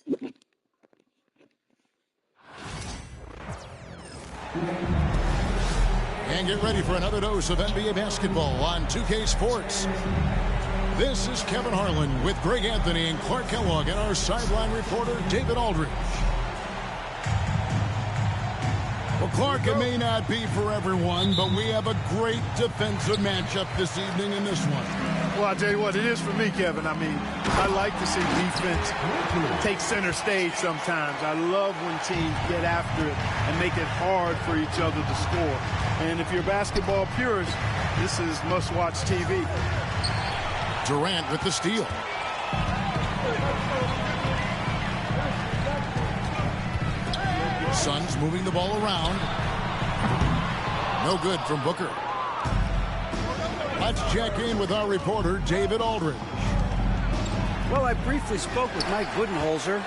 And get ready for another dose of NBA basketball on 2K Sports. This is Kevin Harlan with Greg Anthony and Clark Kellogg and our sideline reporter, David Aldridge. Well, Clark, it may not be for everyone, but we have a great defensive matchup this evening in this one. Well, I'll tell you what, it is for me, Kevin. I mean, I like to see defense take center stage sometimes. I love when teams get after it and make it hard for each other to score. And if you're a basketball purist, this is must-watch TV. Durant with the steal. Suns moving the ball around. No good from Booker. Let's check in with our reporter, David Aldridge. Well, I briefly spoke with Mike Budenholzer.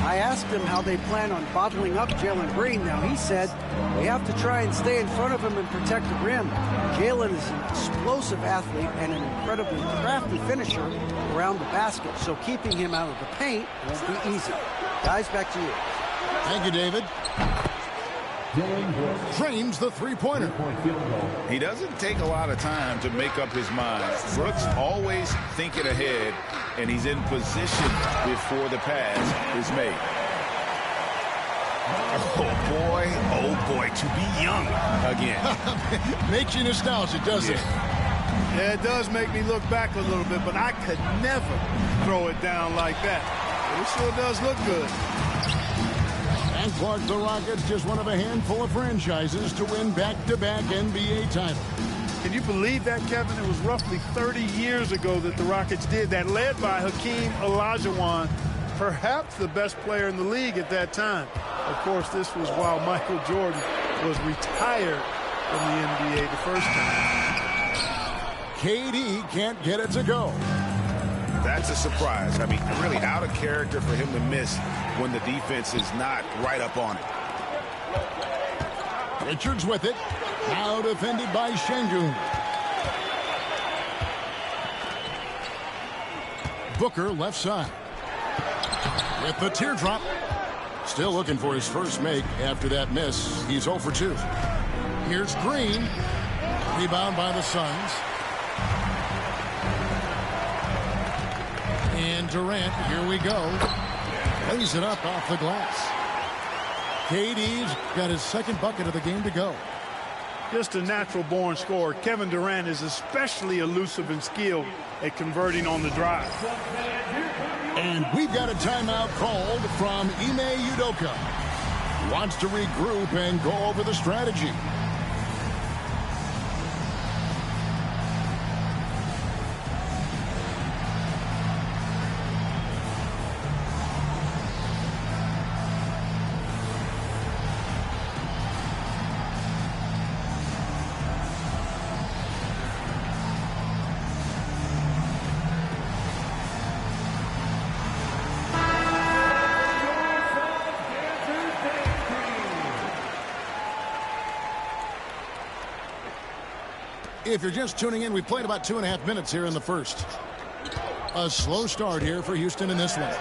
I asked him how they plan on bottling up Jalen Green. Now, he said we have to try and stay in front of him and protect the rim. Jalen is an explosive athlete and an incredibly crafty finisher around the basket, so keeping him out of the paint won't be easy. Guys, back to you. Thank you, David. Frames the three-pointer. He doesn't take a lot of time to make up his mind. Brooks always thinking ahead, and he's in position before the pass is made. Oh boy, to be young again. Makes you nostalgic, doesn't it? Yeah, it does make me look back a little bit, but I could never throw it down like that. It sure does look good. And Clark, the Rockets, just one of a handful of franchises to win back-to-back NBA titles. Can you believe that, Kevin? It was roughly 30 years ago that the Rockets did that, led by Hakeem Olajuwon, perhaps the best player in the league at that time. Of course, this was while Michael Jordan was retired from the NBA the first time. KD can't get it to go. That's a surprise. I mean, really out of character for him to miss when the defense is not right up on it. Richards with it. Now defended by Şengün. Booker left side. With the teardrop. Still looking for his first make after that miss. He's 0 for 2. Here's Green. Rebound by the Suns. And Durant, here we go. Lays it up off the glass. KD's got his second bucket of the game to go. Just a natural-born scorer. Kevin Durant is especially elusive and skilled at converting on the drive. And we've got a timeout called from Ime Udoka. Wants to regroup and go over the strategy. If you're just tuning in, we played about 2.5 minutes here in the first. A slow start here for Houston in this one.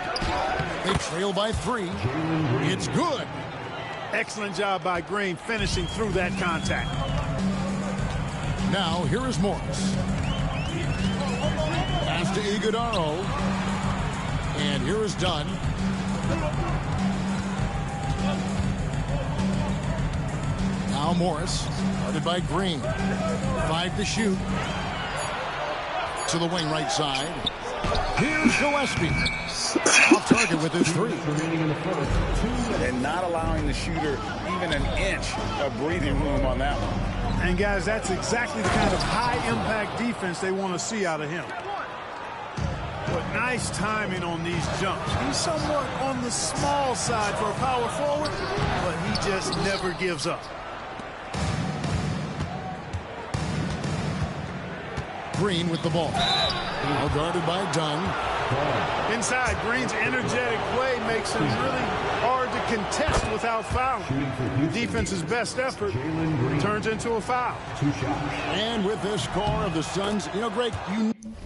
They trail by 3. It's good. Excellent job by Green finishing through that contact. Now, here is Morris. Pass to Iguodala. And here is Dunn. Now Morris, guarded by Green. 5 to shoot. To the wing right side. Here's Gillespie. Off target with his 3. And not allowing the shooter even an inch of breathing room on that one. And guys, that's exactly the kind of high-impact defense they want to see out of him. But nice timing on these jumps. He's somewhat on the small side for a power forward, but he just never gives up. Green with the ball. Now guarded by Dunn. Inside, Green's energetic play makes him really hard to contest without fouling. The defense's best effort turns into a foul. And with this score of the Suns, you know, Greg,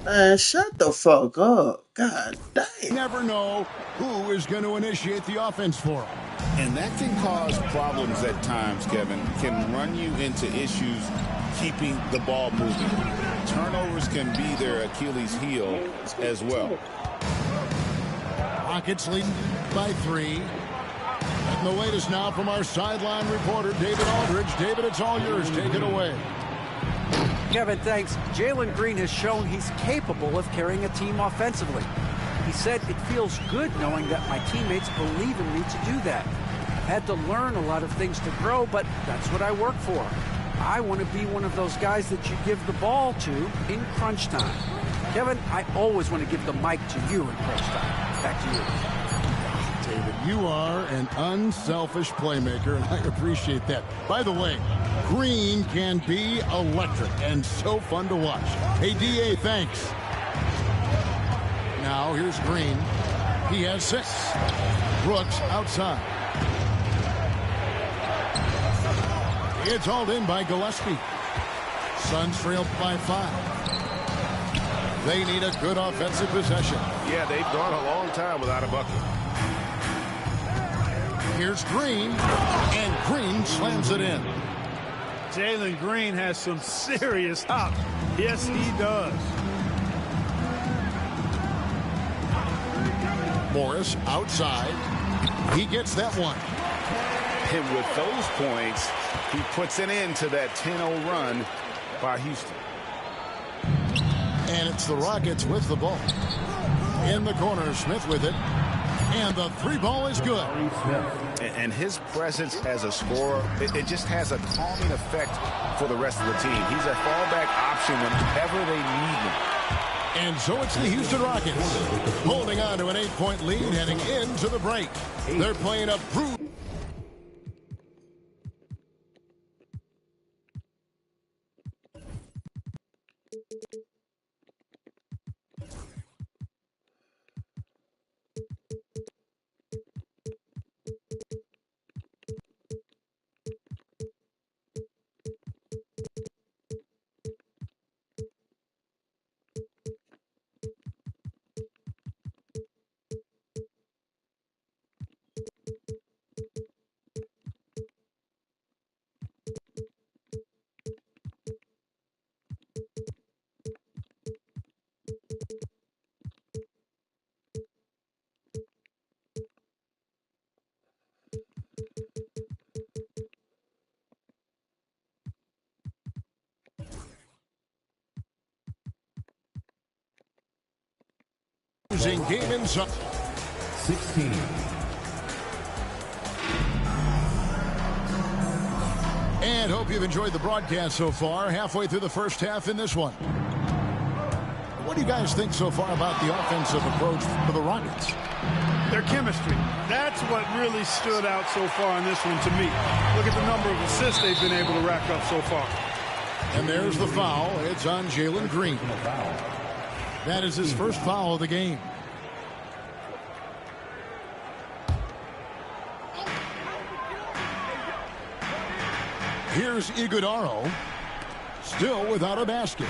Man, shut the fuck up. God damn. Never know who is going to initiate the offense for him. And that can cause problems at times, Kevin. Can run you into issues keeping the ball moving. Turnovers can be their Achilles heel as well. Rockets leading by 3. And the latest now from our sideline reporter, David Aldridge. David, it's all yours. Take it away. Kevin, thanks. Jalen Green has shown he's capable of carrying a team offensively. He said, it feels good knowing that my teammates believe in me to do that. I've had to learn a lot of things to grow, but that's what I work for. I want to be one of those guys that you give the ball to in crunch time. Kevin, I always want to give the mic to you in crunch time. Back to you. David, you are an unselfish playmaker, and I appreciate that. By the way, Green can be electric and so fun to watch. Hey, D.A., thanks. Now, here's Green. He has 6. Brooks outside. It's hauled in by Gillespie. Suns trailed by 5. They need a good offensive possession. Yeah, they've gone a long time without a bucket. Here's Green, and Green slams it in. Jalen Green has some serious hop. Yes, he does. Morris outside. He gets that one. And with those points, he puts an end to that 10-0 run by Houston. And it's the Rockets with the ball. In the corner, Smith with it. And the 3 ball is good. And his presence as a scorer, it just has a calming effect for the rest of the team. He's a fallback option whenever they need him. And so it's the Houston Rockets holding on to an 8-point lead heading into the break. They're playing a losing game in 16. And hope you've enjoyed the broadcast so far. Halfway through the first half in this one. What do you guys think so far about the offensive approach for the Rockets? Their chemistry. That's what really stood out so far in this one to me. Look at the number of assists they've been able to rack up so far. And there's the foul. It's on Jalen Green. That is his first foul of the game. Here's Iguodala, still without a basket.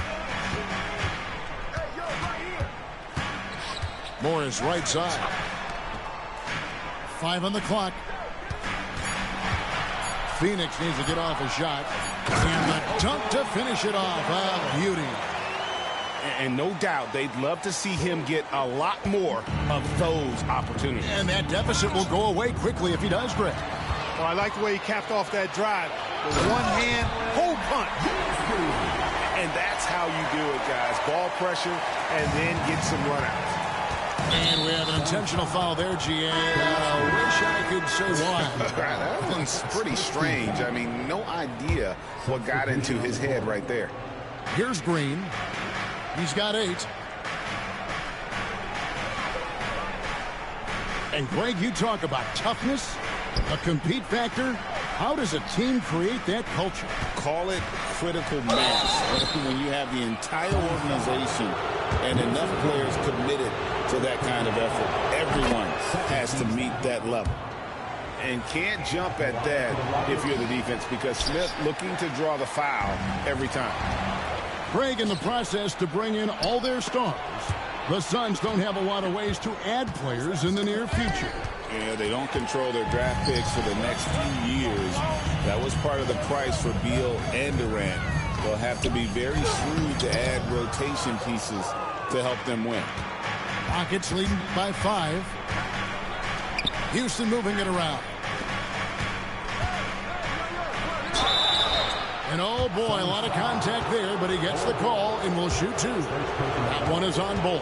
Morris right side. 5 on the clock. Phoenix needs to get off a shot. And the dunk to finish it off. Ah, beauty. And no doubt they'd love to see him get a lot more of those opportunities. And that deficit will go away quickly if he does, Greg. Well, I like the way he capped off that drive. With one hand, whole punch. And that's how you do it, guys. Ball pressure and then get some runouts. And we have an intentional foul there, GA. Wish I could say why. That one's pretty strange. I mean, no idea what got into his head right there. Here's Green. He's got 8. And Greg, you talk about toughness, a compete factor. How does a team create that culture? Call it critical mass. When you have the entire organization and enough players committed to that kind of effort, everyone has to meet that level. And can't jump at that if you're the defense, because Smith looking to draw the foul every time. Craig, in the process to bring in all their stars, the Suns don't have a lot of ways to add players in the near future. Yeah, they don't control their draft picks for the next few years. That was part of the price for Beal and Durant. They'll have to be very shrewd to add rotation pieces to help them win. Rockets leading by 5. Houston moving it around. And oh boy, a lot of contact there, but he gets the call and will shoot 2. That one is on Bol.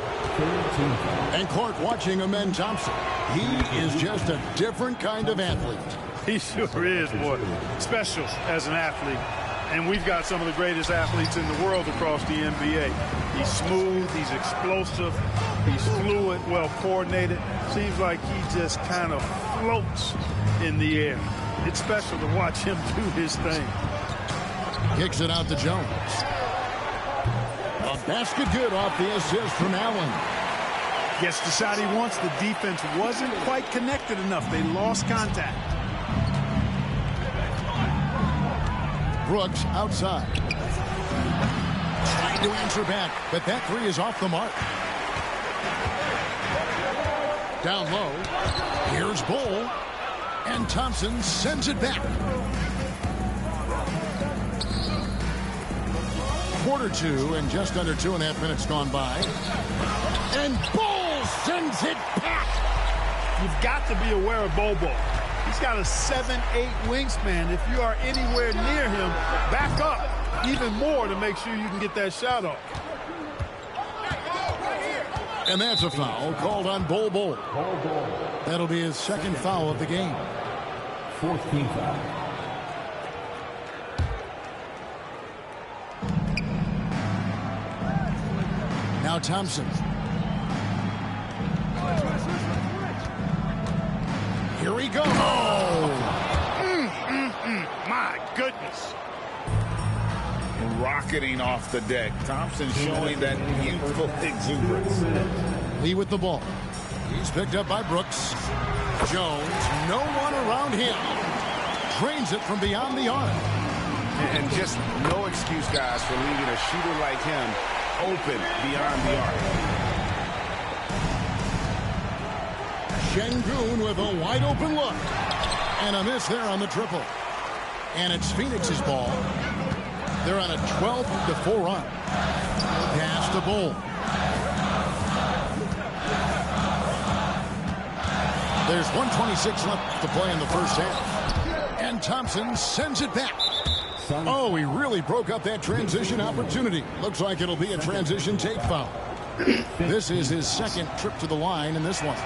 And Clark watching Amen Thompson. He is just a different kind of athlete. He sure is, boy. Special as an athlete. And we've got some of the greatest athletes in the world across the NBA. He's smooth, he's explosive, he's fluid, well coordinated. Seems like he just kind of floats in the air. It's special to watch him do his thing. Kicks it out to Jones. A basket good off the assist from Allen. Gets the shot he wants. The defense wasn't quite connected enough. They lost contact. Brooks outside. Trying to answer back, but that 3 is off the mark. Down low. Here's Bol. And Thompson sends it back. Quarter 2 and just under 2.5 minutes gone by. And Bol sends it back. You've got to be aware of Bol. He's got a 7'8" wingspan. If you are anywhere near him, back up even more to make sure you can get that shot off. And that's a foul called on Bol. That'll be his second foul of the game. 14th foul. Now Thompson. Here we go. My goodness. Rocketing off the deck. Thompson showing that youthful exuberance. Lee with the ball. He's picked up by Brooks. Jones, no one around him. Drains it from beyond the arc. And just no excuse, guys, for leaving a shooter like him open beyond the arc. Şengün with a wide open look. And a miss there on the triple. And it's Phoenix's ball. They're on a 12-4 run. Pass to Bol. There's 1:26 left to play in the first half. And Thompson sends it back. Oh, he really broke up that transition opportunity. Looks like it'll be a transition take foul. This is his second trip to the line in this one.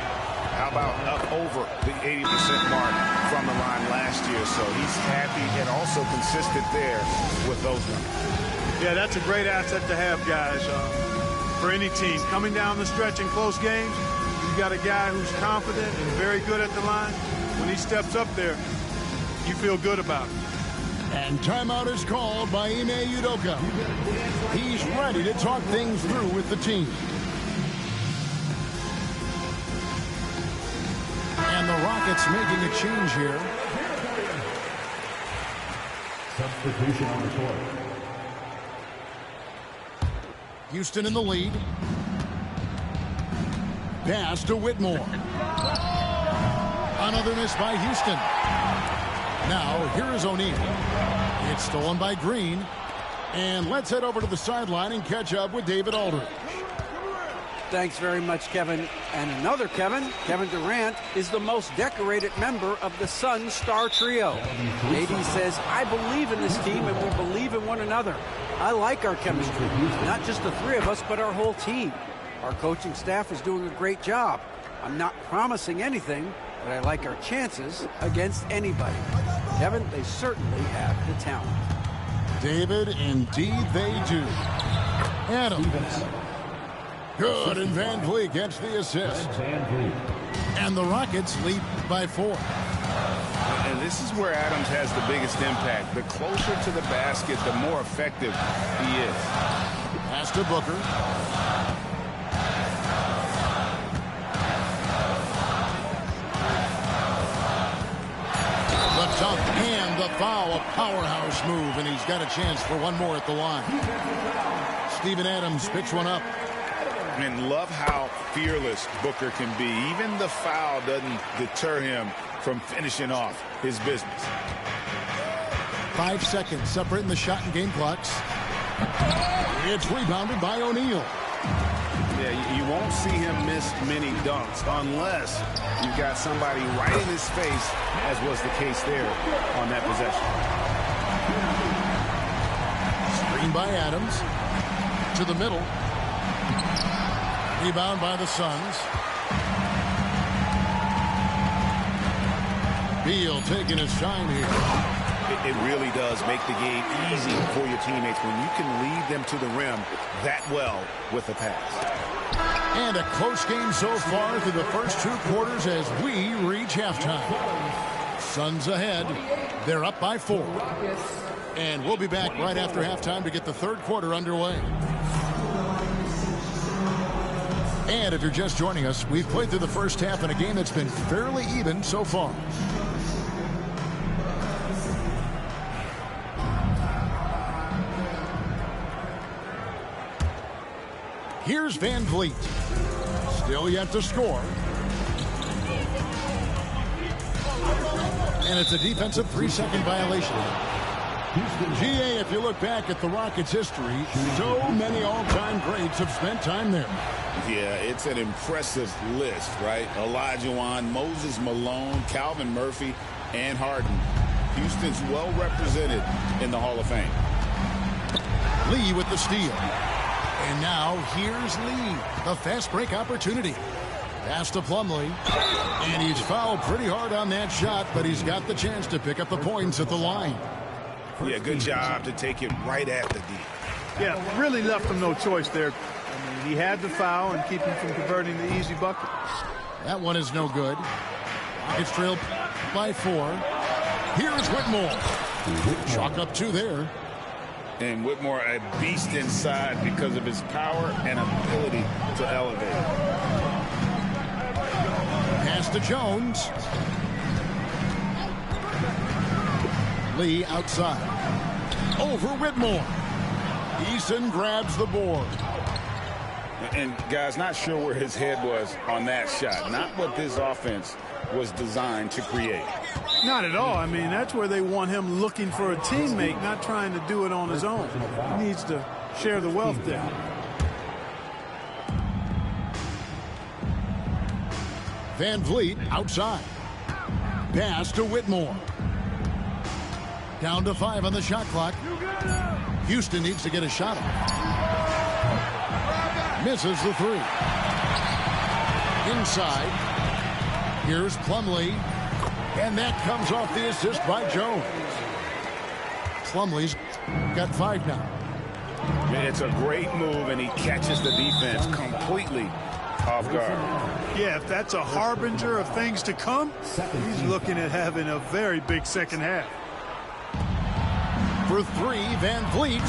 How about up over the 80% mark from the line last year? So he's happy and also consistent there with those numbers. Yeah, that's a great asset to have, guys, for any team. Coming down the stretch in close games, you got a guy who's confident and very good at the line. When he steps up there, you feel good about it. And timeout is called by Ime Udoka. He's ready to talk things through with the team. And the Rockets making a change here. Substitution on the court. Houston in the lead. Pass to Whitmore. Another miss by Houston. Now, here is O'Neal. It's stolen by Green. And let's head over to the sideline and catch up with David Aldridge. Thanks very much, Kevin. And another Kevin, Kevin Durant, is the most decorated member of the Suns star trio. KD says, I believe in this team and we believe in one another. I like our chemistry. Not just the three of us, but our whole team. Our coaching staff is doing a great job. I'm not promising anything, but I like our chances against anybody. Kevin, they certainly have the talent. David, indeed they do. Adams. Good, and Van Vliet gets the assist. And the Rockets lead by 4. And this is where Adams has the biggest impact. The closer to the basket, the more effective he is. Pass to Booker. The dunk and the foul, a powerhouse move, and he's got a chance for one more at the line. Steven Adams picks one up. And love how fearless Booker can be. Even the foul doesn't deter him from finishing off his business. 5 seconds separating the shot and game clocks. It's rebounded by O'Neal. Yeah, you won't see him miss many dunks unless you've got somebody right in his face, as was the case there on that possession. Screen by Adams. To the middle. Rebound by the Suns. Beal taking his shine here. It really does make the game easy for your teammates when you can lead them to the rim that well with a pass. And a close game so far through the first 2 quarters as we reach halftime. Suns ahead. They're up by 4. And we'll be back right after halftime to get the 3rd quarter underway. And if you're just joining us, we've played through the first half in a game that's been fairly even so far. Here's Van Vliet. Still yet to score. And it's a defensive 3-second violation. GA, if you look back at the Rockets' history, so many all-time greats have spent time there. Yeah, it's an impressive list, right? Olajuwon, Moses Malone, Calvin Murphy, and Harden. Houston's well represented in the Hall of Fame. Lee with the steal. And now here's Lee. The fast break opportunity. Pass to Plumlee. And he's fouled pretty hard on that shot, but he's got the chance to pick up the points at the line. Yeah, good job to take it right at the D. Yeah, really left him no choice there. I mean, he had the foul and keep him from converting the easy bucket. That one is no good. Rockets trail by 4. Here's Whitmore. Chalk up 2 there. And Whitmore, a beast inside because of his power and ability to elevate. Pass to Jones. Lee outside. Over Whitmore. Eason grabs the board. And, guys, not sure where his head was on that shot. Not what this offense was designed to create. Not at all. I mean, that's where they want him looking for a teammate, not trying to do it on his own. He needs to share the wealth there. Van Vliet outside. Pass to Whitmore. Down to 5 on the shot clock. Houston needs to get a shot off. Misses the 3. Inside. Here's Plumlee. And that comes off the assist by Jones. Plumlee's got 5 now. It's a great move, and he catches the defense completely off guard. Yeah, if that's a harbinger of things to come, he's looking at having a very big second half. For 3, Van Vliet.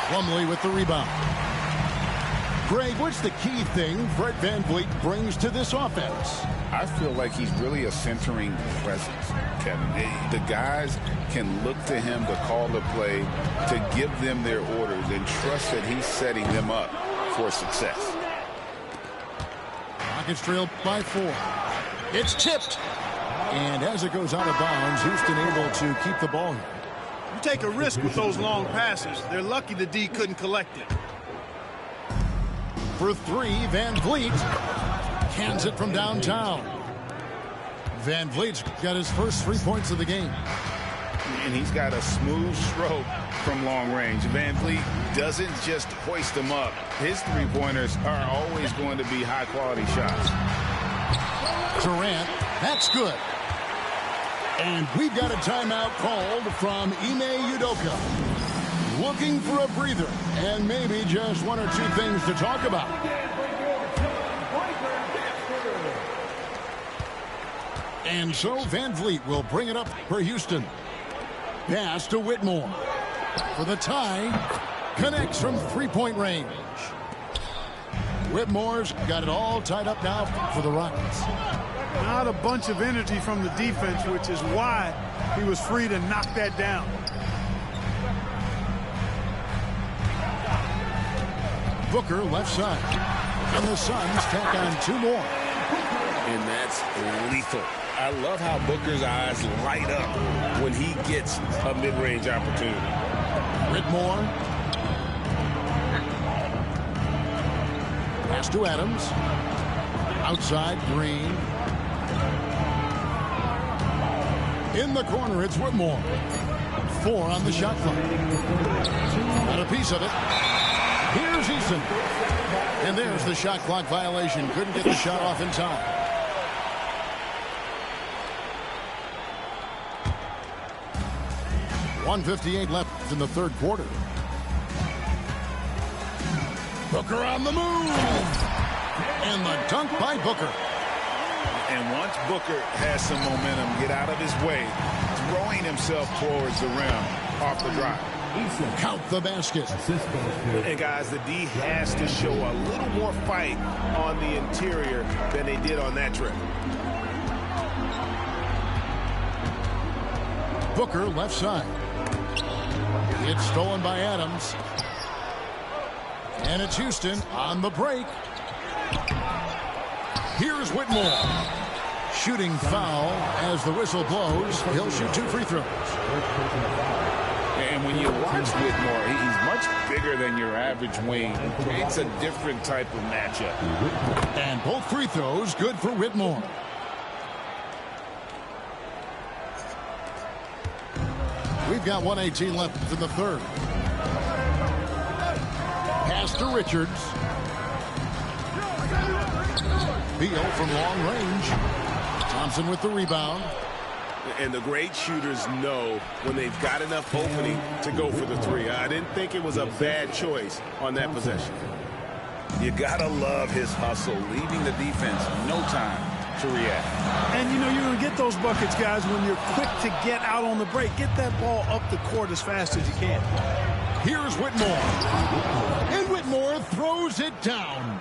Plumlee with the rebound. Greg, what's the key thing Fred Van Vliet brings to this offense? I feel like he's really a centering presence, Kevin. The guys can look to him to call the play, to give them their orders, and trust that he's setting them up for success. Rockets trail by 4. It's tipped. And as it goes out of bounds, Houston able to keep the ball here. You take a risk with those long passes. They're lucky the D couldn't collect it. For 3, Van Vliet cans it from downtown. Van Vliet's got his first 3 points of the game. And he's got a smooth stroke from long range. Van Vliet doesn't just hoist them up. His 3-pointers are always going to be high-quality shots. Durant, that's good. And we've got a timeout called from Ime Udoka. Looking for a breather and maybe just 1 or 2 things to talk about. And so Van Vliet will bring it up for Houston. Pass to Whitmore. For the tie. Connects from 3-point range. Whitmore's got it all tied up now for the Rockets. Not a bunch of energy from the defense, which is why he was free to knock that down. Booker left side. And the Suns tack on 2 more. And that's lethal. I love how Booker's eyes light up when he gets a mid-range opportunity. Whitmore. Pass to Adams. Outside, Green. In the corner, it's Whitmore. 4 on the shot clock. Got a piece of it. Here's Eason. And there's the shot clock violation. Couldn't get the shot off in time. .158 left in the third quarter. Booker on the move. And the dunk by Booker. And once Booker has some momentum, get out of his way, throwing himself towards the rim off the drive. Count the basket. And guys, the D has to show a little more fight on the interior than they did on that trip. Booker left side. It's stolen by Adams. And it's Houston on the break. Here's Whitmore. Shooting foul as the whistle blows. He'll shoot 2 free throws. And when you watch Whitmore, he's much bigger than your average wing. It's a different type of matchup. And both free throws good for Whitmore. We've got 1:18 left in the third. Pass to Richards. Beal from long range. Thompson with the rebound. And the great shooters know when they've got enough opening to go for the 3. I didn't think it was a bad choice on that possession. You gotta love his hustle, leaving the defense no time to react. And, you know, you're going to get those buckets, guys, when you're quick to get out on the break. Get that ball up the court as fast as you can. Here's Whitmore. And Whitmore throws it down.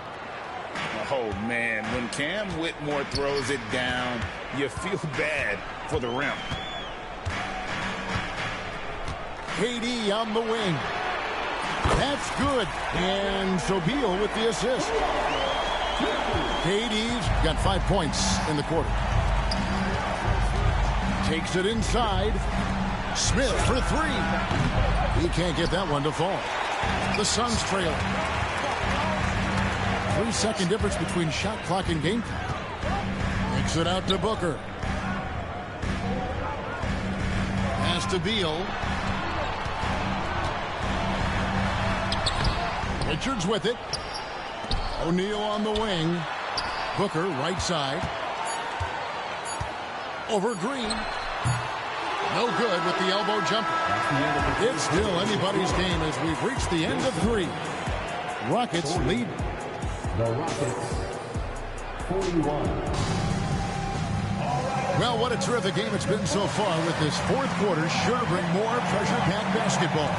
Oh, man, when Cam Whitmore throws it down, you feel bad for the rim. KD on the wing. That's good. And so Beal with the assist. KD's got 5 points in the quarter. Takes it inside. Smith for 3. He can't get that one to fall. The Suns trail. 3-second difference between shot clock and game time. Makes it out to Booker. Pass to Beal. Richards with it. O'Neal on the wing. Booker right side. Over Green. No good with the elbow jumper. It's still anybody's game as we've reached the end of 3. Rockets lead. The Rockets, 41. Well, what a terrific game it's been so far with this fourth quarter. Sure to bring more pressure-packed basketball.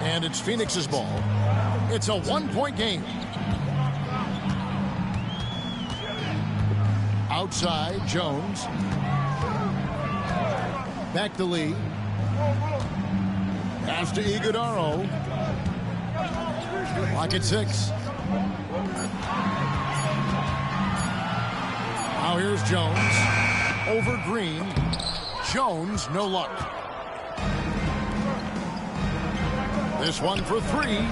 And it's Phoenix's ball. It's a 1-point game. Outside, Jones. Back to Lee. Pass to Iguodaro. Clock at 6. Now here's Jones. Over Green. Jones, no luck. This one for 3.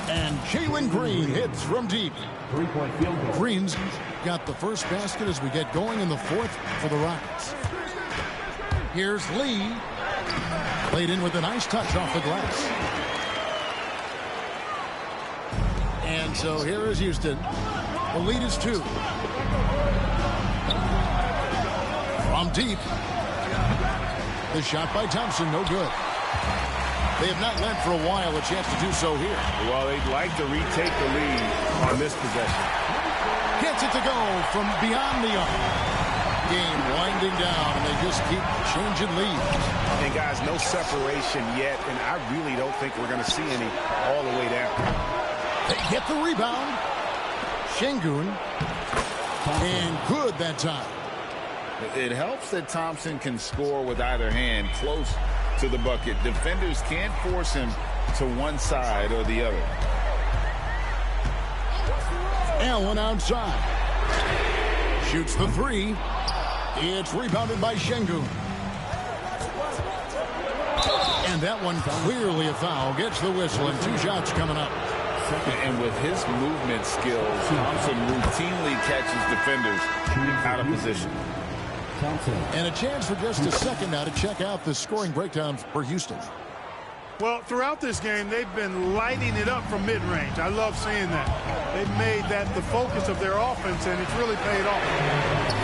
And Jalen Green hits from deep. 3-point field goal. Green's got the first basket as we get going in the fourth for the Rockets. Here's Lee. Played in with a nice touch off the glass. And so here is Houston. The lead is 2. From deep. The shot by Thompson, no good. They have not led for a while, a chance to do so here. Well, they'd like to retake the lead on this possession. Gets it to go from beyond the arc. Game winding down, and they just keep changing leads. And guys, no separation yet, and I really don't think we're going to see any all the way down. They get the rebound. Şengün. And good that time. It helps that Thompson can score with either hand close to the bucket. Defenders can't force him to one side or the other. Allen outside. Shoots the three. It's rebounded by Şengün. And that one clearly a foul. Gets the whistle, and 2 shots coming up. And with his movement skills, Thompson routinely catches defenders out of position. And a chance for just a second now to check out the scoring breakdown for Houston. Well, throughout this game, they've been lighting it up from mid-range. I love seeing that. They've made that the focus of their offense, and it's really paid off.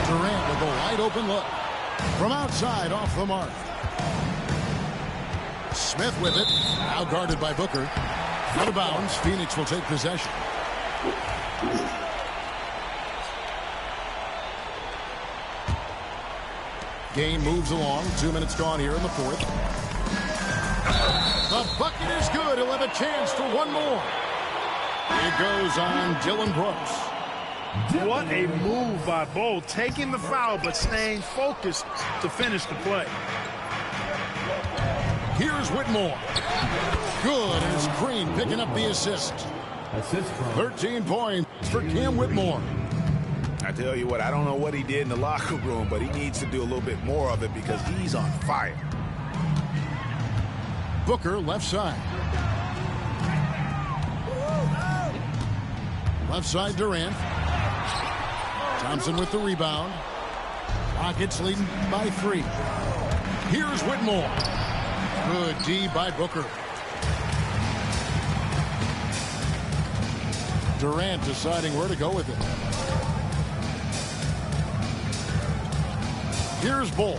Durant with a wide-open look. From outside, off the mark. Smith with it. Now guarded by Booker. Out of bounds. Phoenix will take possession. Game moves along. 2 minutes gone here in the fourth. The bucket is good. He'll have a chance for one more. It goes on Dillon Brooks. What a move by Bol, taking the foul but staying focused to finish the play. Here's Whitmore. Good, and it's Green picking up the assist. 13 points for Cam Whitmore. I tell you what, I don't know what he did in the locker room, but he needs to do a little bit more of it because he's on fire. Booker left side. Left side Durant. Thompson with the rebound. Rockets leading by 3. Here's Whitmore. Good D by Booker. Durant deciding where to go with it. Here's Bol.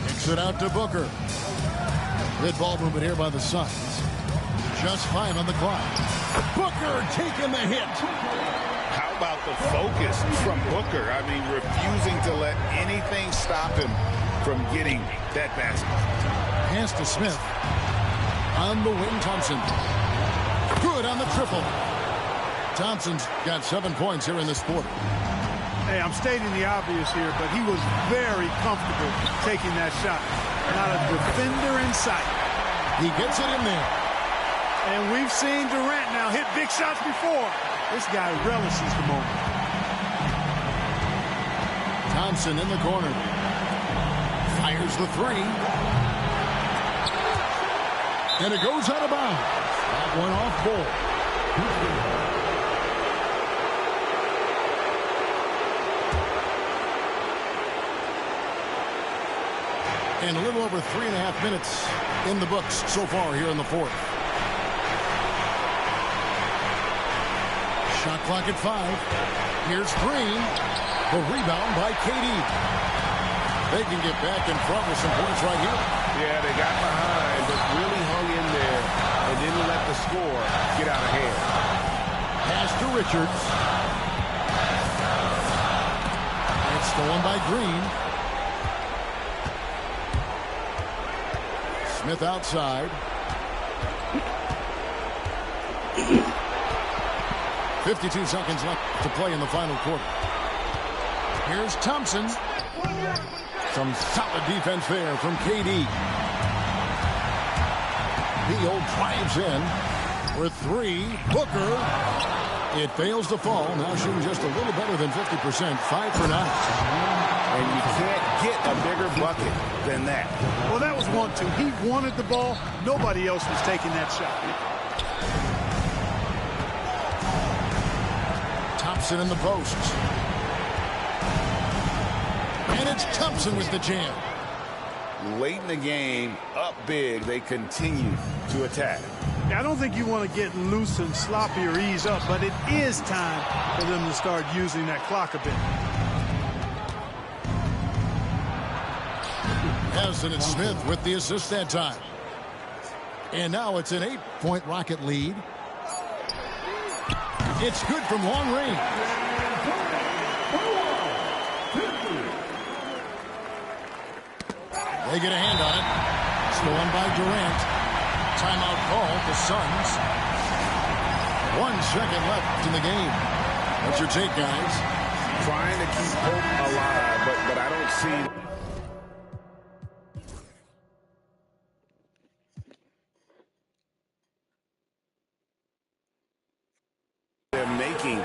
Kicks it out to Booker. Good ball movement here by the Suns. Just 5 on the clock. Booker taking the hit. How about the focus from Booker? I mean, refusing to let anything stop him from getting that basket. Pass to Smith. On the wing, Thompson. Good on the triple. Thompson's got 7 points here in this quarter. Hey, I'm stating the obvious here, but he was very comfortable taking that shot. Not a defender in sight. He gets it in there. And we've seen Durant now hit big shots before. This guy relishes the moment. Thompson in the corner. Fires the 3. And it goes out of bounds. That one off Bol. And a little over 3.5 minutes in the books so far here in the fourth. Shot clock at 5. Here's Green. The rebound by KD. They can get back in front with some points right here. Yeah, they got behind, but really hung in there and didn't let the score get out of hand. Pass to Richards. It's stolen by Green. Smith outside. 52 seconds left to play in the final quarter. Here's Thompson. Some solid defense there from KD. Beal drives in for 3. Booker. It fails to fall. Now shooting just a little better than 50%. 5 for 9. And you can't get a bigger bucket than that. Well, that was 1-2. He wanted the ball. Nobody else was taking that shot. Thompson in the post. And it's Thompson with the jam. Late in the game, up big, they continue to attack. I don't think you want to get loose and sloppy or ease up, but it is time for them to start using that clock a bit. Harrison and Smith with the assist that time. And now it's an 8-point Rocket lead. It's good from long range. They get a hand on it. Stolen by Durant. Timeout call, the Suns. 1 second left in the game. What's your take, guys? trying to keep hope alive, but I don't see them making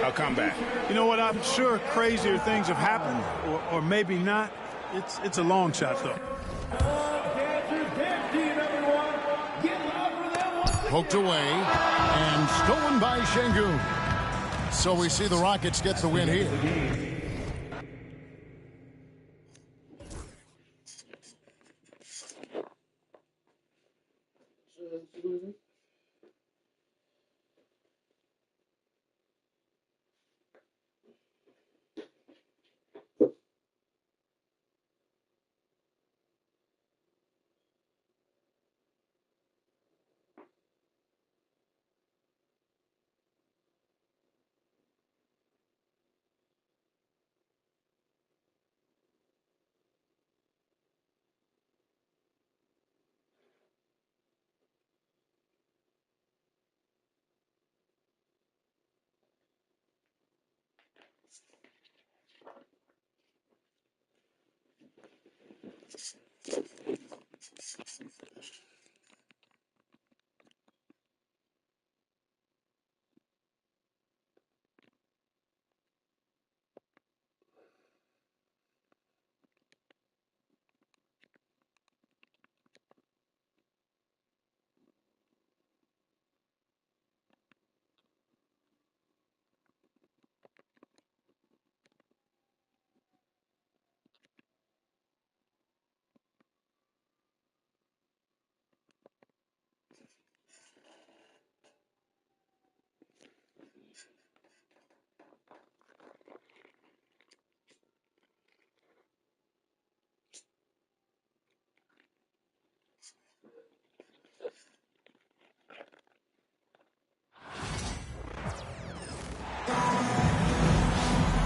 a comeback. You know what? I'm sure crazier things have happened, or maybe not. It's a long shot, though. Poked away and stolen by Şengün. So we see the Rockets get the win here.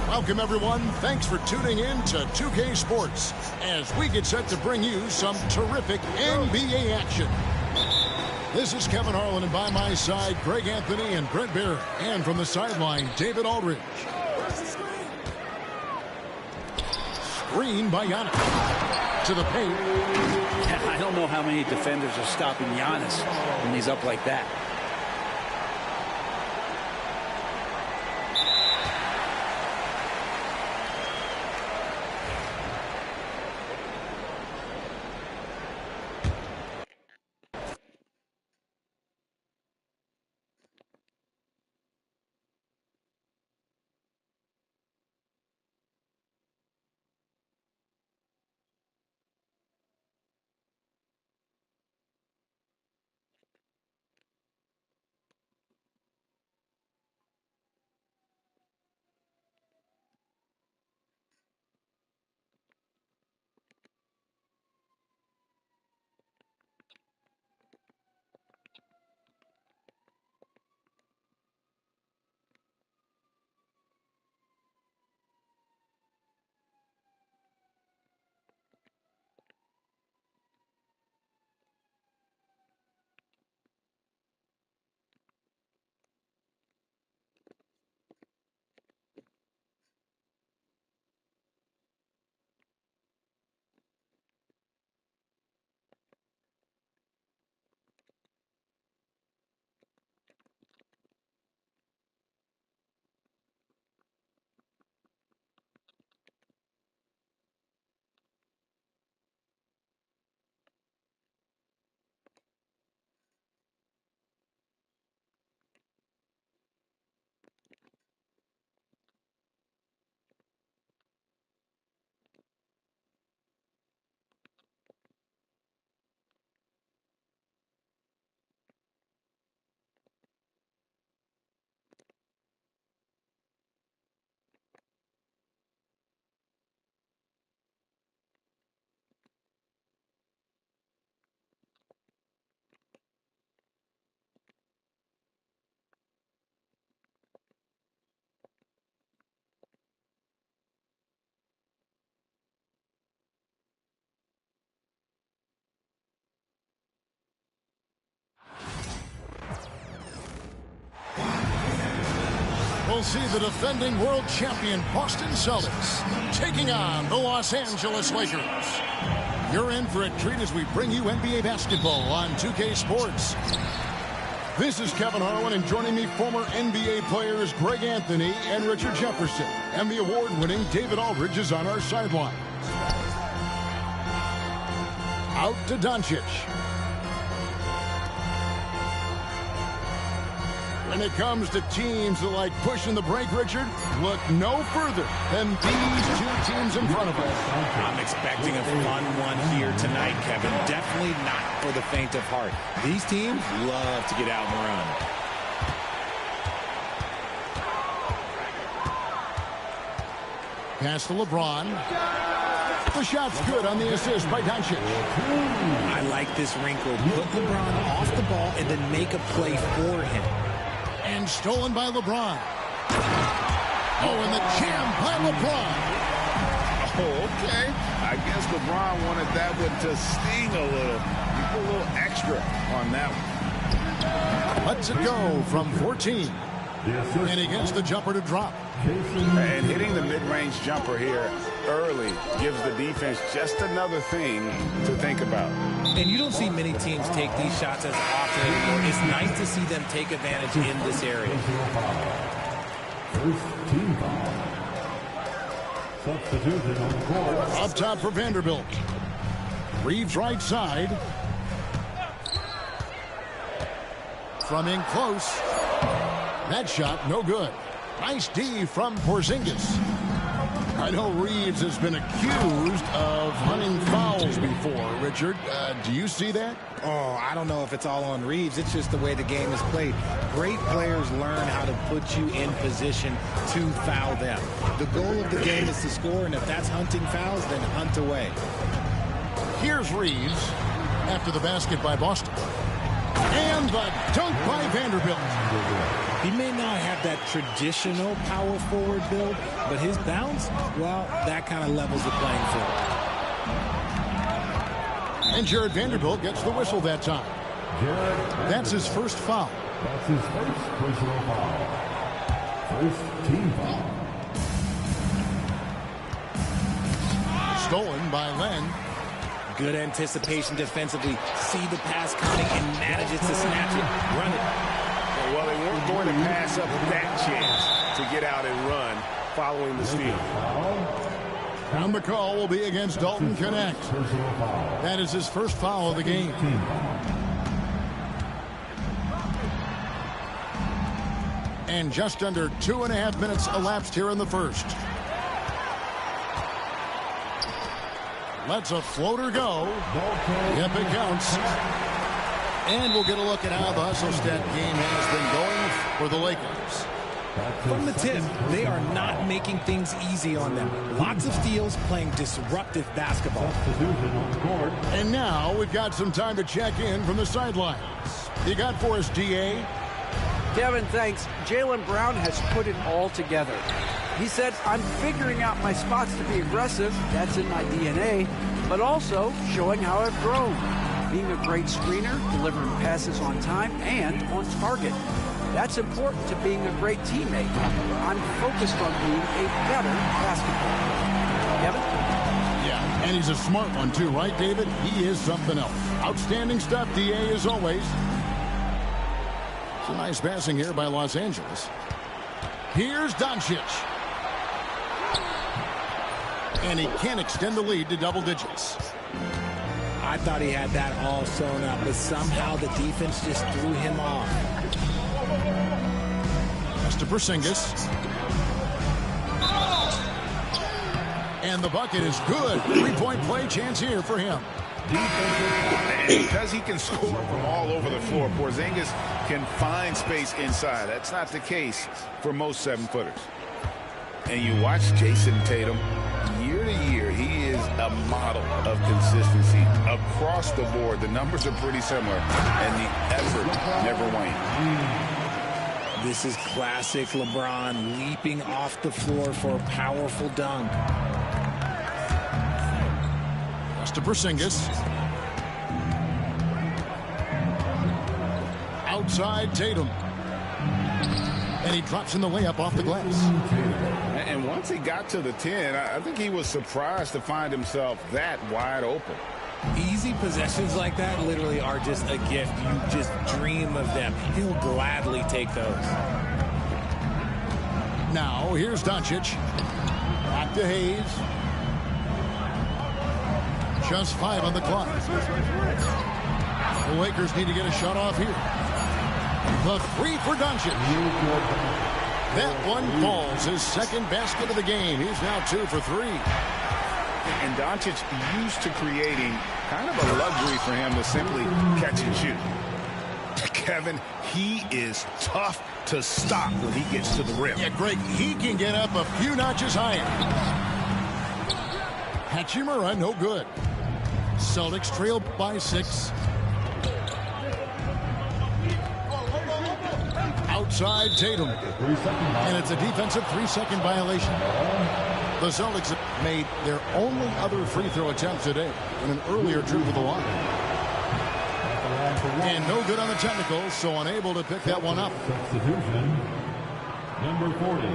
Welcome, everyone. Thanks for tuning in to 2K Sports as we get set to bring you some terrific NBA action. This is Kevin Harlan, and by my side, Greg Anthony and Brent Barrett. And from the sideline, David Aldridge. Screen by Giannis. To the paint. I don't know how many defenders are stopping Giannis when he's up like that. We'll see the defending world champion Boston Celtics taking on the Los Angeles Lakers. You're in for a treat as we bring you NBA basketball on 2K Sports. This is Kevin Harlan, and joining me, former NBA players Greg Anthony and Richard Jefferson. And the award-winning David Aldridge is on our sideline. Out to Doncic. When it comes to teams that like pushing the break, Richard, look no further than these two teams in front of us. I'm expecting a fun one here tonight, Kevin. Definitely not for the faint of heart. These teams love to get out and run. Pass to LeBron. The shot's good on the assist by Doncic. I like this wrinkle. Put LeBron off the ball and then make a play for him. And stolen by LeBron. Oh, and the jam by LeBron. Oh, okay. I guess LeBron wanted that one to sting a little. He put a little extra on that one. Lets it go from 14. And he gets the jumper to drop. And hitting the mid-range jumper here early gives the defense just another thing to think about. And you don't see many teams take these shots as often anymore. It's nice to see them take advantage in this area. First team foul. Substitution on the court. Up top for Vanderbilt. Reeves right side. From in close. That shot, no good. Nice D from Porzingis. I know Reeves has been accused of hunting fouls before, Richard. Do you see that? Oh, I don't know if it's all on Reeves. It's just the way the game is played. Great players learn how to put you in position to foul them. The goal of the game is to score, and if that's hunting fouls, then hunt away. Here's Reeves after the basket by Boston. And the dunk by Vanderbilt. He may not have that traditional power forward build, but his bounce, well, that kind of levels the playing field. And Jared Vanderbilt gets the whistle that time. That's his first foul. That's his first personal foul. First team foul. Stolen by Len. Good anticipation defensively. See the pass coming and manages to snatch it. Run it. Well, they weren't going to pass up that chance to get out and run following the steal. And the call will be against Dalton Connect. That is his first foul of the game. And just under 2.5 minutes elapsed here in the first. Lets a floater go. Yep, it counts. And we'll get a look at how the hustle stat game has been going for the Lakers. From the tip, they are not making things easy on them. Lots of steals, playing disruptive basketball. And now we've got some time to check in from the sidelines. You got for us, DA? Kevin, thanks. Jaylen Brown has put it all together. He said, I'm figuring out my spots to be aggressive. That's in my DNA. But also showing how I've grown. Being a great screener, delivering passes on time and on target. That's important to being a great teammate. I'm focused on being a better basketball player. Kevin? Yeah, and he's a smart one too, right, David? He is something else. Outstanding stuff, DA, as always. Some nice passing here by Los Angeles. Here's Doncic. And he can't extend the lead to double digits. I thought he had that all sewn up, but somehow the defense just threw him off. Pass to Porzingis. And the bucket is good. Three-point play chance here for him. And because he can score from all over the floor, Porzingis can find space inside. That's not the case for most 7-footers. And you watch Jason Tatum, year to year, he is a model of consistency across the board. The numbers are pretty similar, and the effort never wanes. This is classic LeBron, leaping off the floor for a powerful dunk. Pass to Porzingis. Outside Tatum. And he drops in the layup off the glass. And once he got to the 10, I think he was surprised to find himself that wide open. Easy possessions like that literally are just a gift. You just dream of them. He'll gladly take those. Now, here's Doncic. Back to Hayes. Just 5 on the clock. The Lakers need to get a shot off here. The 3 for Doncic. That one falls. His second basket of the game. He's now 2 for 3. And Doncic used to creating kind of a luxury for him to simply catch and shoot. Kevin, he is tough to stop when he gets to the rim. Yeah, Greg, he can get up a few notches higher. Hachimura, no good. Celtics trail by 6. Outside Tatum. And it's a defensive 3-second violation. The Celtics have made their only other free throw attempt today in an earlier trip to the line. And no good on the technicals, so unable to pick that one up. Substitution, number 40,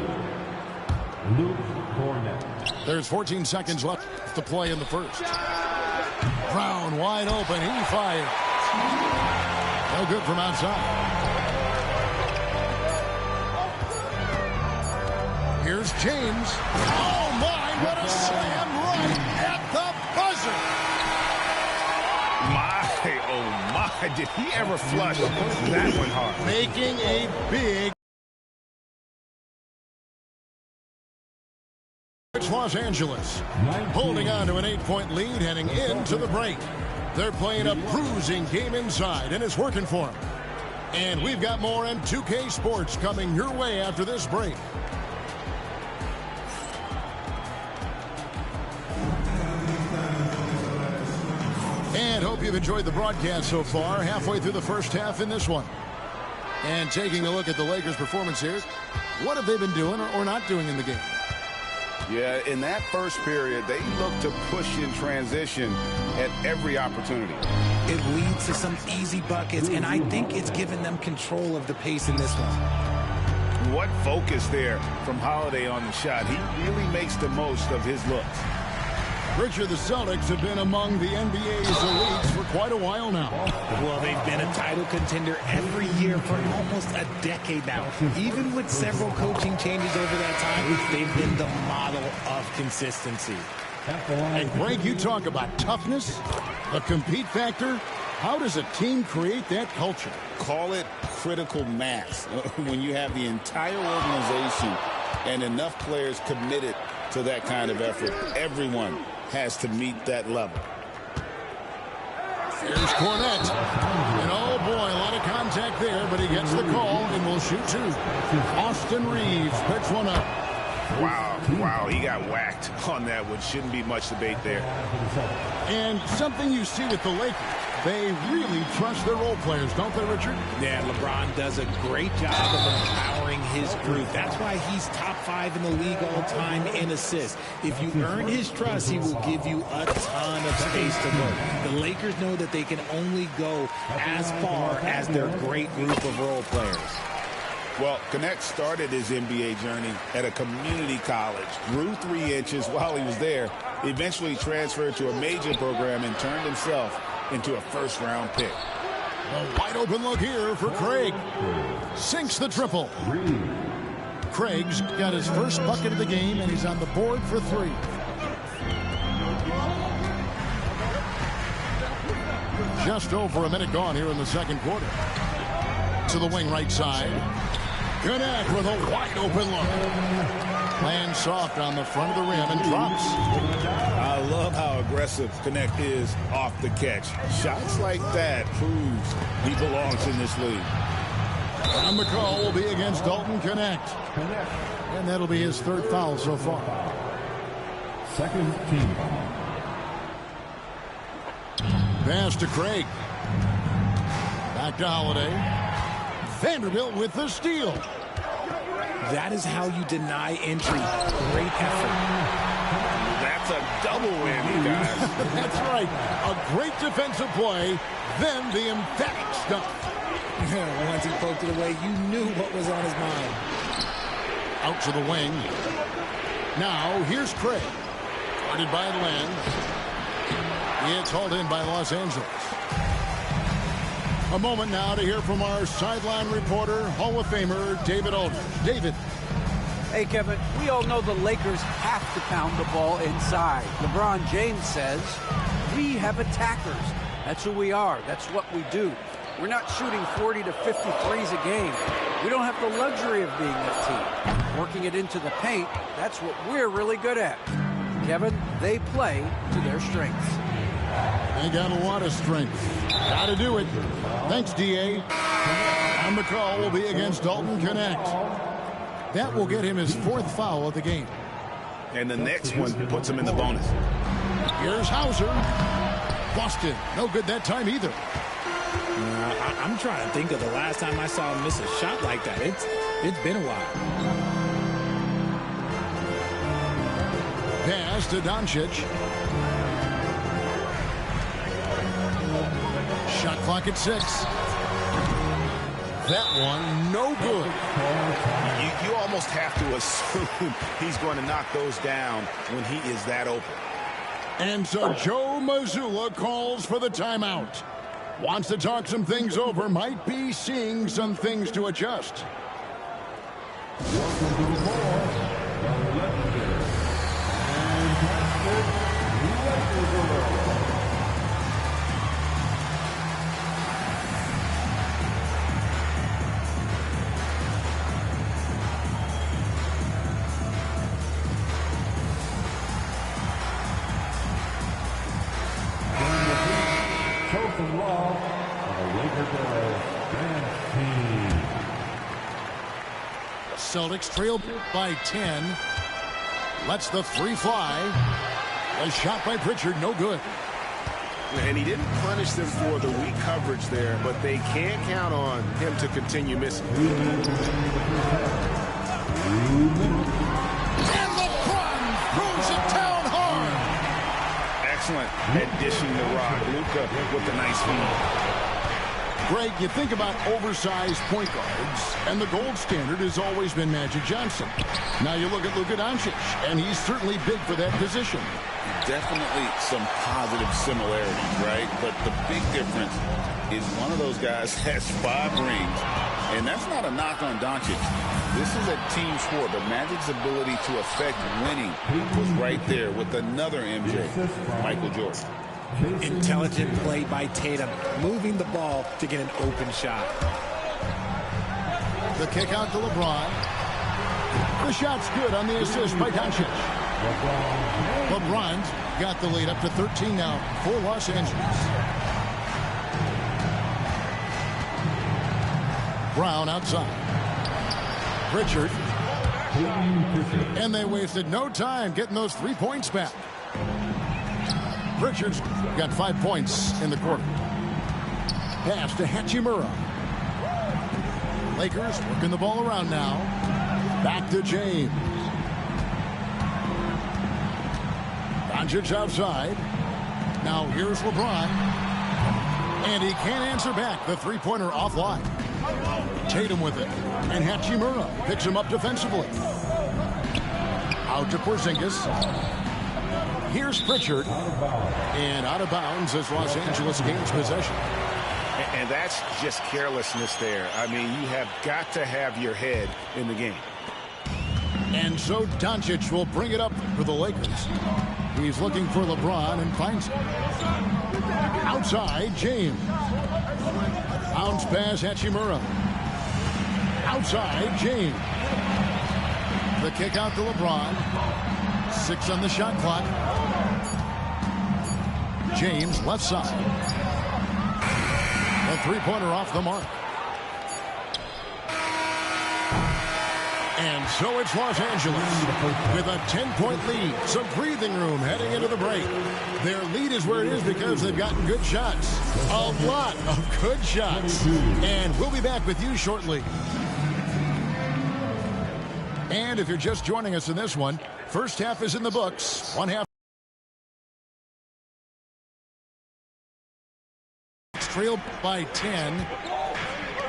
Luke Kornet. There's 14 seconds left to play in the first. Brown wide open. He fires. No good from outside. Here's James. Oh, my, what a slam right at the buzzer. My, oh, my, did he ever flush that one hard? Making a big Los Angeles. Holding on to an 8-point lead heading into the break. They're playing a bruising game inside, and it's working for them. And we've got more M2K Sports coming your way after this break. And hope you've enjoyed the broadcast so far. Halfway through the first half in this one. And taking a look at the Lakers' performance here. What have they been doing or not doing in the game? Yeah, in that first period, they looked to push in transition at every opportunity. It leads to some easy buckets, and I think it's given them control of the pace in this one. What focus there from Holiday on the shot. He really makes the most of his looks. Richard, the Celtics have been among the NBA's elites for quite a while now. Well, they've been a title contender every year for almost a decade now. Even with several coaching changes over that time, they've been the model of consistency. And Greg, you talk about toughness, a compete factor. How does a team create that culture? Call it critical mass. When you have the entire organization and enough players committed to that kind of effort, everyone has to meet that level. Here's Kornet. And oh boy, a lot of contact there, but he gets the call and will shoot 2. Austin Reeves picks one up. Wow, he got whacked on that one. Shouldn't be much debate there. And something you see with the Lakers, they really trust their role players, don't they, Richard? Yeah, LeBron does a great job of empowering his group. That's why he's top 5 in the league all time in assists. If you earn his trust, he will give you a ton of space to work. The Lakers know that they can only go as far as their great group of role players. Well, Connect started his NBA journey at a community college, grew 3 inches while he was there, eventually transferred to a major program and turned himself into a first-round pick. A wide open look here for Craig. Sinks the triple. Craig's got his first bucket of the game, and he's on the board for 3. Just over a minute gone here in the second quarter. To the wing right side. Connect with a wide open look. Lands soft on the front of the rim and drops. I love how aggressive Connect is off the catch. Shots like that proves he belongs in this league. And the call will be against Dalton Connect. And that'll be his 3rd foul so far. Second team. Pass to Craig. Back to Holiday. Vanderbilt with the steal. That is how you deny entry. Great effort. That's a double whammy, guys. That's right. A great defensive play, then the emphatic stuff. Once he poked it away, you knew what was on his mind. Out to the wing. Now, here's Craig. Guarded by Len. It's hauled in by Los Angeles. A moment now to hear from our sideline reporter, Hall of Famer David Aldridge. David. Hey, Kevin, we all know the Lakers have to pound the ball inside. LeBron James says, we have attackers. That's who we are. That's what we do. We're not shooting 40 to 50 threes a game. We don't have the luxury of being that team. Working it into the paint, that's what we're really good at. Kevin, they play to their strengths. They got a lot of strength. Got to do it. Thanks, D.A. And the call will be against Dalton Connect. That will get him his 4th foul of the game. And the next one puts him in the bonus. Here's Hauser. Boston, no good that time either. I'm trying to think of the last time I saw him miss a shot like that. It's been a while. Pass to Doncic. Shot clock at 6. That one, no good. You almost have to assume he's going to knock those down when he is that open. And so Joe Mazzulla calls for the timeout. Wants to talk some things over, might be seeing some things to adjust. Celtics trail by 10. Lets the 3 fly. A shot by Pritchard, no good. And he didn't punish them for the weak coverage there, but they can't count on him to continue missing. And LeBron throws it down hard. Excellent at dishing the rock. Luka with a nice feed. Greg, you think about oversized point guards, and the gold standard has always been Magic Johnson. Now you look at Luka Doncic, and he's certainly big for that position. Definitely some positive similarities, right? But the big difference is one of those guys has 5 rings, and that's not a knock on Doncic. This is a team sport, but Magic's ability to affect winning was right there with another MJ, Michael Jordan. Intelligent play by Tatum, moving the ball to get an open shot. The kick out to LeBron. The shot's good on the assist by Doncic. LeBron's got the lead up to 13 now for Los Angeles. Brown outside. Pritchard. And they wasted no time getting those 3 points back. Pritchard's got 5 points in the quarter. Pass to Hachimura. Lakers working the ball around now. Back to James. Doncic outside. Now here's LeBron. And he can't answer back. The 3-pointer offline. Tatum with it. And Hachimura picks him up defensively. Out to Porzingis. Here's Pritchard. And out of bounds as Los Angeles gains possession. And that's just carelessness there. I mean, you have got to have your head in the game. And so Doncic will bring it up for the Lakers. He's looking for LeBron and finds him. Outside, James. Bounce pass, Hachimura. Outside, James. The kick out to LeBron. 6 on the shot clock. James, left side. The 3-pointer off the mark. And so it's Los Angeles with a 10-point lead. Some breathing room heading into the break. Their lead is where it is because they've gotten good shots. A lot of good shots. And we'll be back with you shortly. And if you're just joining us in this one, first half is in the books. One half trailed by 10.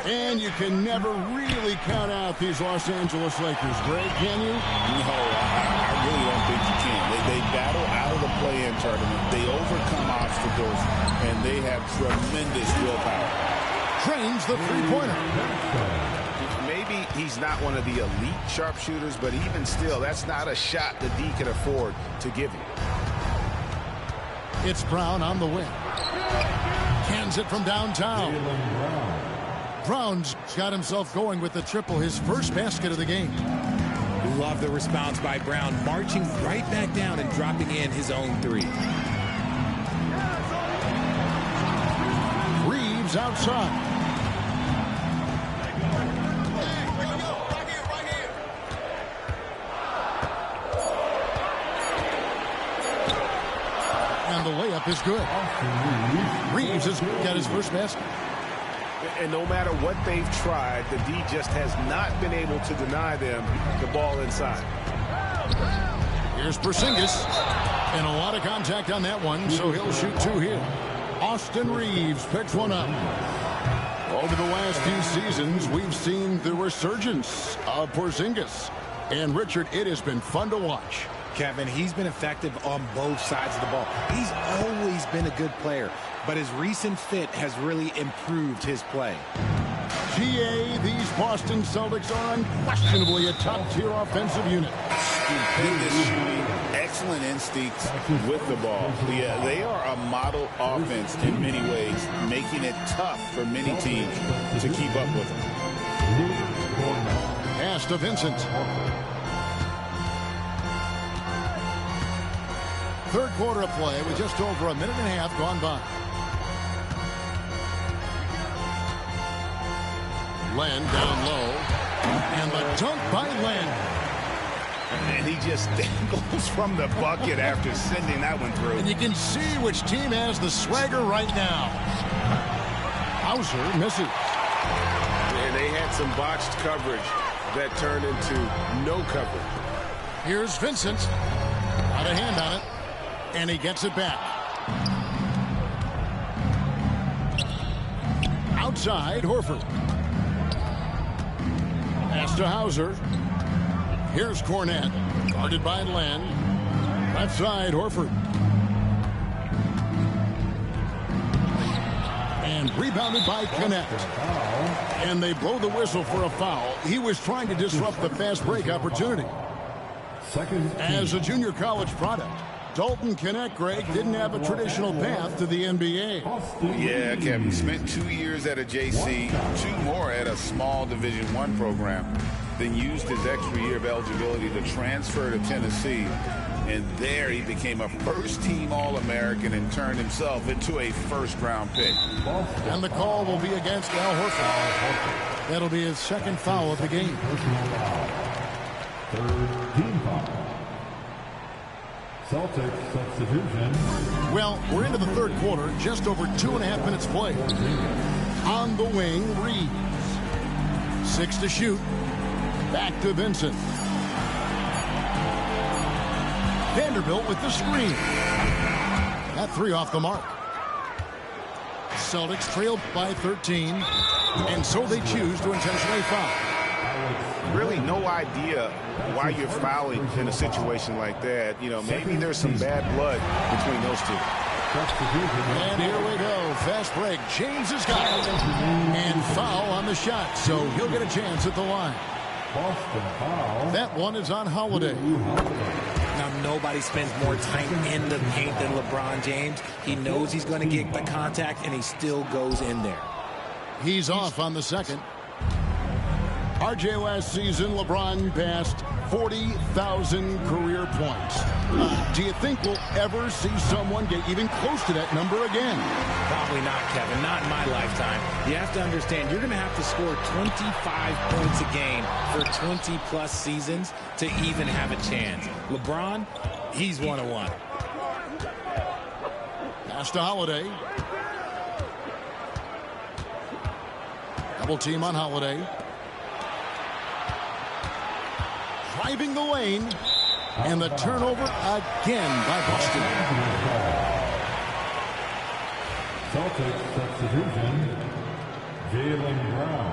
And you can never really count out these Los Angeles Lakers, Greg, can you? No, I really don't think you can. They battle out of the play-in tournament. They overcome obstacles, and they have tremendous willpower. Drains the three-pointer. Maybe he's not one of the elite sharpshooters, but even still, that's not a shot that D can afford to give you. It's Brown on the wing. Cans it from downtown. Brown's got himself going with the triple, his first basket of the game. Love the response by Brown, marching right back down and dropping in his own three. Reeves outside. And the layup is good. Reeves has got his first basket. And no matter what they've tried, the D just has not been able to deny them the ball inside. Here's Porzingis. And a lot of contact on that one, so he'll shoot two here. Austin Reeves picks one up. Over the last few seasons, we've seen the resurgence of Porzingis. And, Richard, it has been fun to watch. Kevin, he's been effective on both sides of the ball. He's always been a good player, but his recent fit has really improved his play. GA, these Boston Celtics are unquestionably a top-tier offensive unit. Stupendous shooting, excellent instincts with the ball. Yeah, they are a model offense in many ways, making it tough for many teams to keep up with them. Pass to Vincent. Third quarter of play with just over a minute and a half gone by. Len down low. And the dunk by Len. And he just dangles from the bucket after sending that one through. And you can see which team has the swagger right now. Hauser misses. And they had some botched coverage that turned into no coverage. Here's Vincent. Got a hand on it. And he gets it back. Outside, Horford. Pass to Hauser. Here's Cornette. Guarded by Len. Left side, Horford. And rebounded by Connect. And they blow the whistle for a foul. He was trying to disrupt the fast break opportunity. As a junior college product, Dalton Connect, Greg, didn't have a traditional path to the NBA. Yeah, Kevin, spent 2 years at a JC, 2 more at a small Division I program, then used his extra year of eligibility to transfer to Tennessee. And there he became a first-team All-American and turned himself into a first-round pick. And the call will be against Al Horford. That'll be his second foul of the game. Third team foul. Celtics substitution. Well, we're into the third quarter, just over 2.5 minutes played. On the wing, Reeves. 6 to shoot. Back to Vincent. Vanderbilt with the screen. That three off the mark. Celtics trailed by 13, and so they choose to intentionally foul. Really no idea why you're fouling in a situation like that. You know, maybe there's some bad blood between those two. And here we go. Fast break. James has got it. And foul on the shot, so he'll get a chance at the line. That one is on Holiday. Now, nobody spends more time in the paint than LeBron James. He knows he's going to get the contact, and he still goes in there. He's off on the second. RJ, last season, LeBron passed 40,000 career points. Do you think we'll ever see someone get even close to that number again? Probably not, Kevin. Not in my lifetime. You have to understand, you're going to have to score 25 points a game for 20-plus seasons to even have a chance. LeBron, he's one-on-one. Pass to Holiday. Double team on Holiday. Driving the lane, and the turnover again by Boston. Celtics substitution. Jaylen Brown.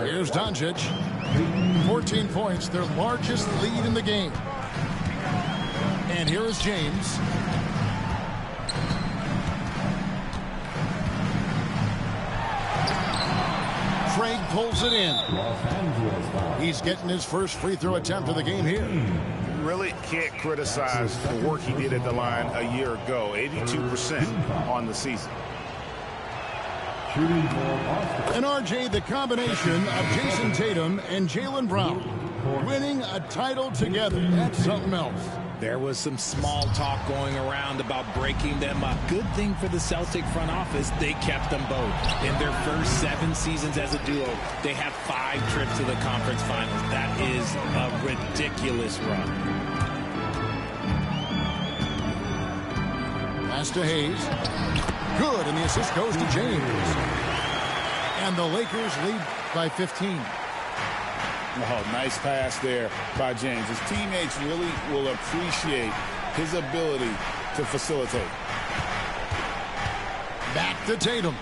Here's Doncic. 14 points, their largest lead in the game. And here is James. Craig pulls it in. He's getting his first free throw attempt of the game here. Really can't criticize the work he did at the line a year ago. 82% on the season. And RJ, the combination of Jason Tatum and Jaylen Brown winning a title together. That's something else. There was some small talk going around about breaking them up. Good thing for the Celtic front office, they kept them both. In their first 7 seasons as a duo, they have 5 trips to the conference finals. That is a ridiculous run. Pass to Hayes. Good, and the assist goes to James. And the Lakers lead by 15. Oh, nice pass there by James. His teammates really will appreciate his ability to facilitate. Back to Tatum.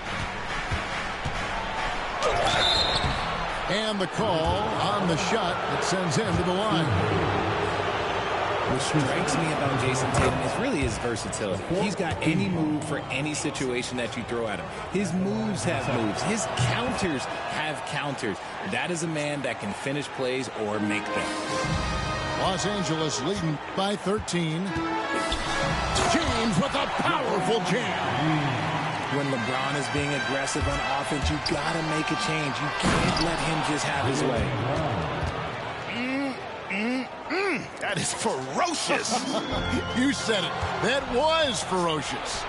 And the call on the shot that sends him to the line. What strikes me about Jason Tatum is really his versatility. He's got any move for any situation that you throw at him. His moves have moves. His counters have counters. That is a man that can finish plays or make them. Los Angeles leading by 13. James with a powerful jam. When LeBron is being aggressive on offense, you got to make a change. You can't let him just have his way. That is ferocious. You said it. That was ferocious.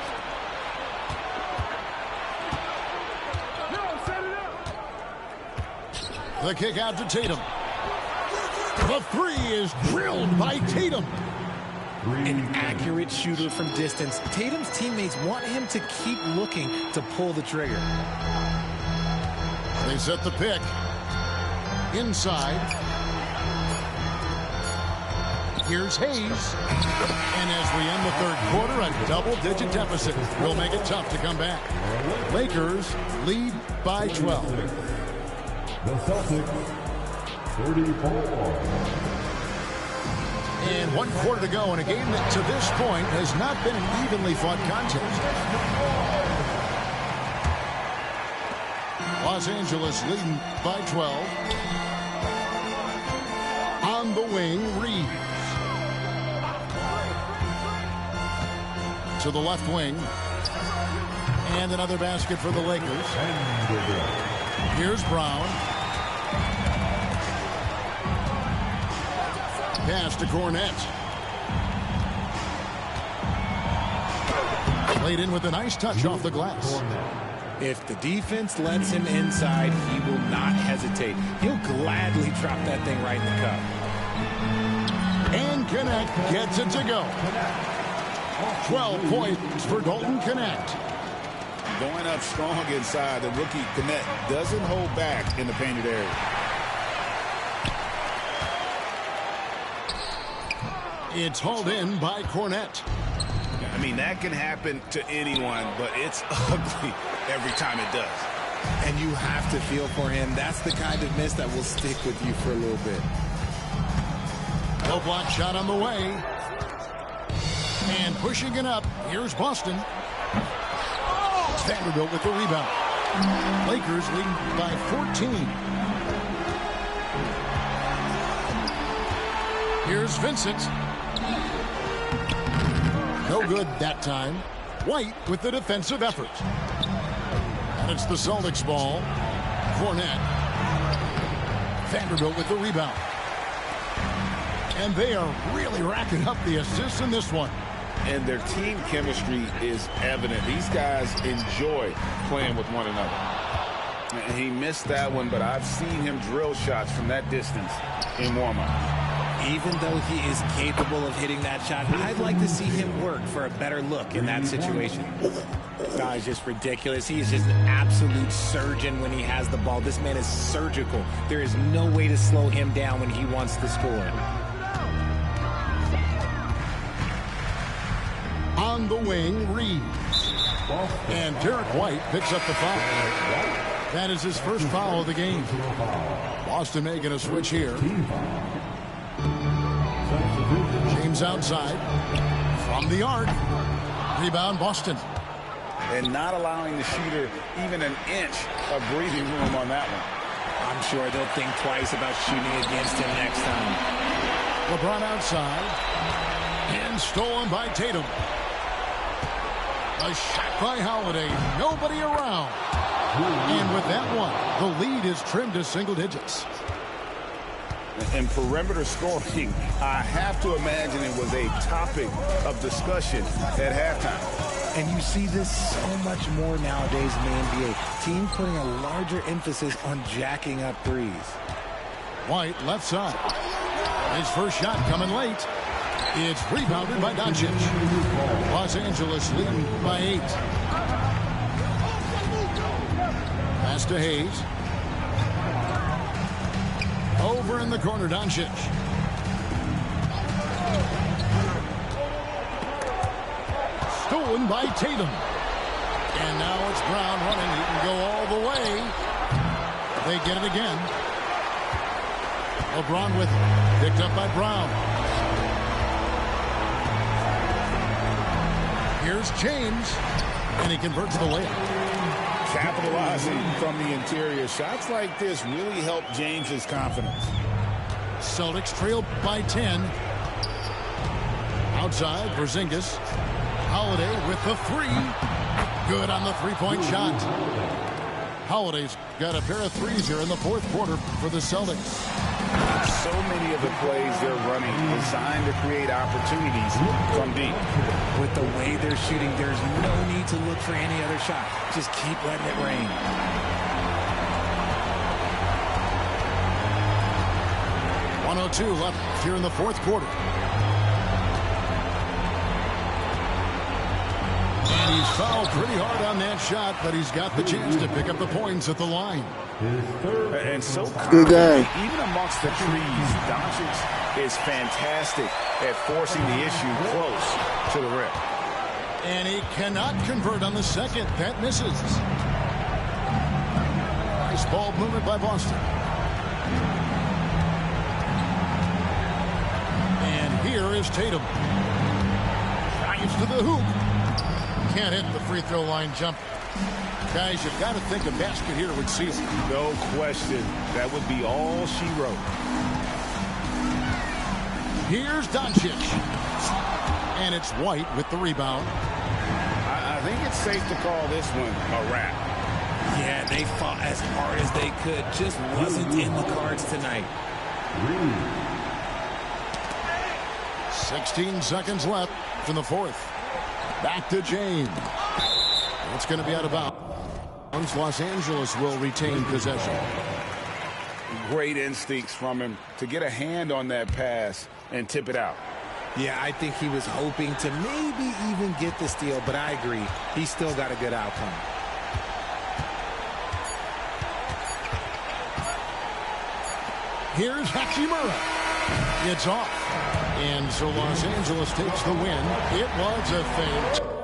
The kick out to Tatum. The 3 is drilled by Tatum. An accurate shooter from distance. Tatum's teammates want him to keep looking to pull the trigger. They set the pick. Inside. Here's Hayes. And as we end the third quarter, a double-digit deficit will make it tough to come back. Lakers lead by 12. The Celtics, 34. And 1 quarter to go in a game that to this point has not been an evenly fought contest. Los Angeles leading by 12. On the wing, Reeves. To the left wing. And another basket for the Lakers. Here's Brown. Pass to Cornette. Played in with a nice touch off the glass. If the defense lets him inside, he will not hesitate. He'll gladly drop that thing right in the cup. And Connect gets it to go. 12 points for Dalton Connect. Going up strong inside, the rookie Connect doesn't hold back in the painted area. It's hauled in by Cornette. I mean, that can happen to anyone, but it's ugly every time it does. And you have to feel for him. That's the kind of miss that will stick with you for a little bit. Low block shot on the way. And pushing it up, here's Boston. Vanderbilt with the rebound. Lakers leading by 14. Here's Vincent. No good that time. White with the defensive effort. And it's the Celtics ball. Cornette. Vanderbilt with the rebound. And they are really racking up the assists in this one. And their team chemistry is evident. These guys enjoy playing with one another. And he missed that one, but I've seen him drill shots from that distance in warm-up. Even though he is capable of hitting that shot, I'd like to see him work for a better look in that situation. Guy is just ridiculous. He is just an absolute surgeon when he has the ball. This man is surgical. There is no way to slow him down when he wants to score. On the wing, Reeves. And Derek White picks up the foul. That is his first foul of the game. Boston making a switch here. James outside. From the arc. Rebound Boston. And not allowing the shooter even an inch of breathing room on that one. I'm sure they'll think twice about shooting against him next time. LeBron outside. And stolen by Tatum. A shot by Holiday. Nobody around. And with that one, the lead is trimmed to single digits. And perimeter scoring, I have to imagine it was a topic of discussion at halftime. And you see this so much more nowadays in the NBA. Teams putting a larger emphasis on jacking up threes. White left side. His first shot coming late. It's rebounded by Doncic. Los Angeles leading by 8. Pass to Hayes. Over in the corner, Doncic. Stolen by Tatum. And now it's Brown running. He can go all the way. They get it again. LeBron with it. Picked up by Brown. Here's James. And he converts the layup. Capitalizing from the interior. Shots like this really help James's confidence. Celtics trail by 10. Outside, Porzingis. Holiday with the 3. Good on the three-point shot. Holiday's got a pair of threes here in the fourth quarter for the Celtics. So many of the plays they're running designed to create opportunities from deep. With the way they're shooting, there's no need to look for any other shot. Just keep letting it rain. .102 left here in the fourth quarter. And he's fouled pretty hard on that shot, but he's got the chance to pick up the points at the line. And so Good game. even amongst the trees, Doncic is fantastic at forcing the issue close to the rim. And he cannot convert on the second. That misses. Nice ball movement by Boston. And here is Tatum. Drives to the hoop. Can't hit the free throw line jump. Guys, you've got to think a basket here would seal. No question. That would be all she wrote. Here's Doncic. And it's White with the rebound. I think it's safe to call this one a wrap. Yeah, they fought as hard as they could. Just wasn't in the cards tonight. 16 seconds left in the fourth. Back to James. It's going to be out of bounds. Los Angeles will retain possession. Great instincts from him to get a hand on that pass and tip it out. Yeah, I think he was hoping to maybe even get the steal, but I agree. He still got a good outcome. Here's Hachimura. It's off. And so Los Angeles takes the win. It was a feint.